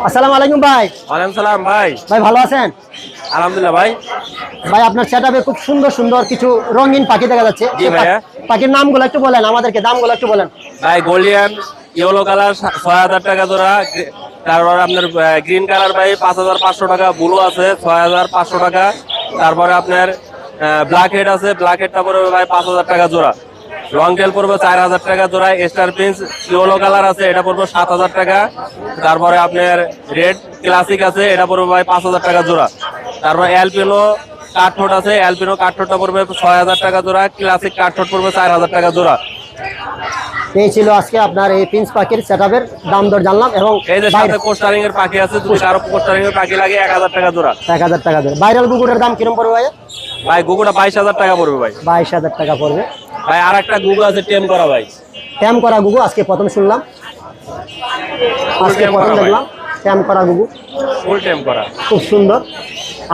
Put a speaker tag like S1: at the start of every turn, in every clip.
S1: আসসালামু আলাইকুম ভাই।
S2: ওয়ালাইকুম সালাম ভাই।
S1: ভাই ভালো আছেন?
S2: আলহামদুলিল্লাহ ভাই।
S1: ভাই আপনার সেটআপে খুব সুন্দর সুন্দর কিছু রঙিন পাখি দেখা যাচ্ছে।
S2: জি ভাইয়া।
S1: পাখির নামগুলো একটু বলেন আমাদেরকে, দামগুলো একটু বলেন।
S2: ভাই গোল্ডিয়ান ইয়েলো কালার ৬,০০০ টাকা জোড়া, তারপরে আপনার গ্রিন কালার ভাই ৫,৫০০ টাকা, ব্লু আছে ৬,৫০০ টাকা, তারপরে আপনার ব্ল্যাক হেড আছে, ব্ল্যাক হেডটা পড়বে ভাই ৫,০০০ টাকা জোড়া, লং টেল পড়বে ৪,০০০ টাকা জোড়া, স্টার প্রিন্স ইয়েলো কালার আছে এটা পড়বে ৭,০০০ টাকা, তারপরে আপনার রেড ক্লাসিক আছে এটা পড়বে ভাই ৫,০০০ টাকা জোড়া, তারপর অ্যালপিনো কাঠঠোঁট আছে, অ্যালপিনো কাঠঠোঁটটা পড়বে ৬,০০০ টাকা জোড়া, ক্লাসিক কাঠঠোঁট পড়বে ৪,০০০ টাকা জোড়া।
S1: এই ছিল আজকে আপনার এই প্রিন্স পাখির সেটআপের দাম দর জানলাম। এবং
S2: এই যে সাথে কোস্টারিং এর পাখি আছে, যদি কারো কোস্টারিং এর পাখি লাগে ১,০০০ টাকা জোড়া।
S1: ১,০০০ টাকা ধরে ভাইরাল গুগুটার দাম কিরকম পড়বে ভাই?
S2: ভাই গুগুটা ২২,০০০ টাকা পড়বে ভাই।
S1: ২২,০০০ টাকা পড়বে
S2: ভাই আর একটা গুগু আছে টেম করা ভাই।
S1: ট্যাম করা গুগু আজকে প্রথম শুনলাম, আজকে প্রথম দেখলাম ট্যাম করা গুগু,
S2: ফুল টেম করা,
S1: খুব সুন্দর।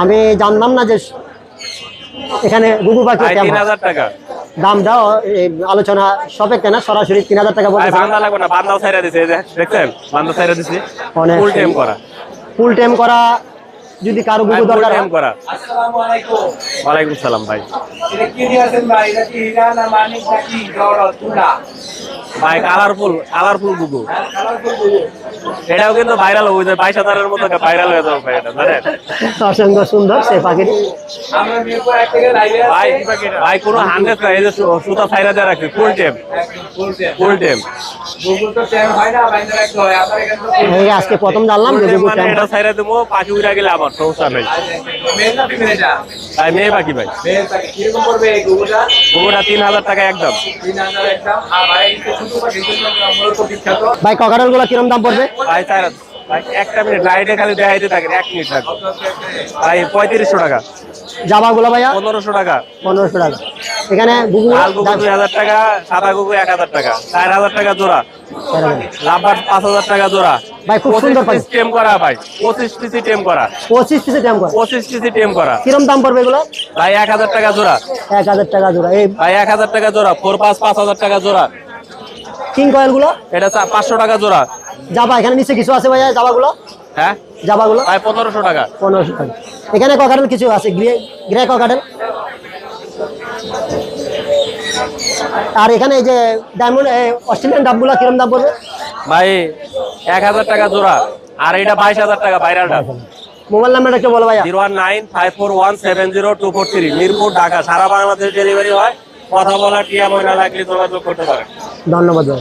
S1: আমি জানলাম না যে এখানে গুগু পাখি
S2: ৩,০০০ টাকা
S1: দাম দাও। আলোচনা সাপেক্ষে না, সরাসরি ৩,০০০ টাকা
S2: ভাই।
S1: বলতে
S2: বান্দা লাগবে না, বান্দাও ছাইরা দিছে, এই যে দেখছেন বান্দা ছাইরা দিছে, ফুল টেম করা।
S1: ফুল টাইম করা যদি কারো গুগু দরকার
S2: টেম করা।
S3: আসসালামু আলাইকুম।
S2: ওয়ালাইকুম সালাম ভাই।
S3: এটা কি দিয়েছেন ভাই? এটা কি হীরা না মানিক নাকি জহরত কোনটা?
S2: ভাই কালারফুল গুগু,
S3: কালারফুল গুলো।
S2: এটাও কিন্তু ভাইরাল হয়ে যায়, ২২,০০০ এর মতো ভাইরাল হয়ে যাবে ভাই এটা, জানেন
S1: অসংখ্য সুন্দর সেই পাখিটি।
S3: আমরা মিরপুর এক থেকে লাইভে
S2: ভাই।
S3: আছি।
S2: ভাই কোনো 100 না, এই যে সুতা ছাইরা দিয়ে রাখছে, ফুল টেম, ফুল টেম।
S3: গুগল তো টাইম হয় না, বাইরে রাখতে হয়। আমার এখানে
S1: এই আজকে প্রথম জানলাম যে গুগু
S2: মানে
S1: টাইম।
S2: এটা ছাইরা দেবো, পাখি উড়া গেলে আমার সমস্যা নেই।
S3: মেল না ফিমেল এটা?
S2: ভাই মেয়ে পাখি ভাই।
S3: মেল থাকে। কিরকম পড়বে এই গুগলটা?
S2: গুগুটা 3,০০০ টাকা একদম।
S3: ৩,০০০ একদম। আর ভাই এটা ছোট পাখি জন্য মূলত বিখ্যাত।
S1: ভাই ককাটেল গুলো কিরকম দাম পড়বে?
S2: ভাই ভাই একটা মিনিট লাইটে খালি দেখাইতে থাকেন, ১ মিনিট লাগবে ভাই। ৩৫০০ টাকা।
S1: জাবা গুলো ভাইয়া
S2: ১৫০০ টাকা।
S1: ১৫০০ টাকা। এখানে গুগু
S2: লাল গুগু ২,০০০ টাকা, সাদা গুগু ১,০০০ টাকা, ৪,০০০ টাকা জোড়া, লাভবার ৫,০০০ টাকা জোড়া।
S1: ভাই খুব সুন্দর পাখি।
S2: 25 টেম করা ভাই, 25 পিসি টেম করা,
S1: 25 পিসে টাইম করা
S2: 25 পিসি টেম করা
S1: কিরকম দাম পড়বে এগুলো?
S2: ভাই ১,০০০ টাকা জোড়া।
S1: ১,০০০ টাকা জোড়া। এই
S2: ভাই ১,০০০ টাকা জোড়া, 4 5,০০০ টাকা জোড়া।
S1: কিং কয়েল গুলো
S2: এটা ৫০০ টাকা জোড়া।
S1: জাবা এখানে নিচে কিছু আছে ভাইয়া, জাবা গুলো,
S2: হ্যাঁ
S1: জাবা গুলো
S2: ভাই ১৫০০ টাকা।
S1: ১৫০০ টাকা। এখানে ককাটেল কিছু আছে, গ্রে ককাটেল। আর এখানে এই যে ডায়মন্ড অস্ট্রেলিয়ান ডাবগুলো কিরকম দাম পড়বে?
S2: ভাই ১,০০০ টাকা জোড়া, আর এটা ২২,০০০ টাকা ভাইরালটা।
S1: মোবাইল নাম্বারটা একটু বলো ভাইয়া।
S2: 01954170243, মিরপুর, ঢাকা। সারা বাংলাদেশ ডেলিভারি হয়। কথা বলা টিয়া বইনা লাগলে যোগাযোগ করতে পারেন।
S1: ধন্যবাদ ভাই।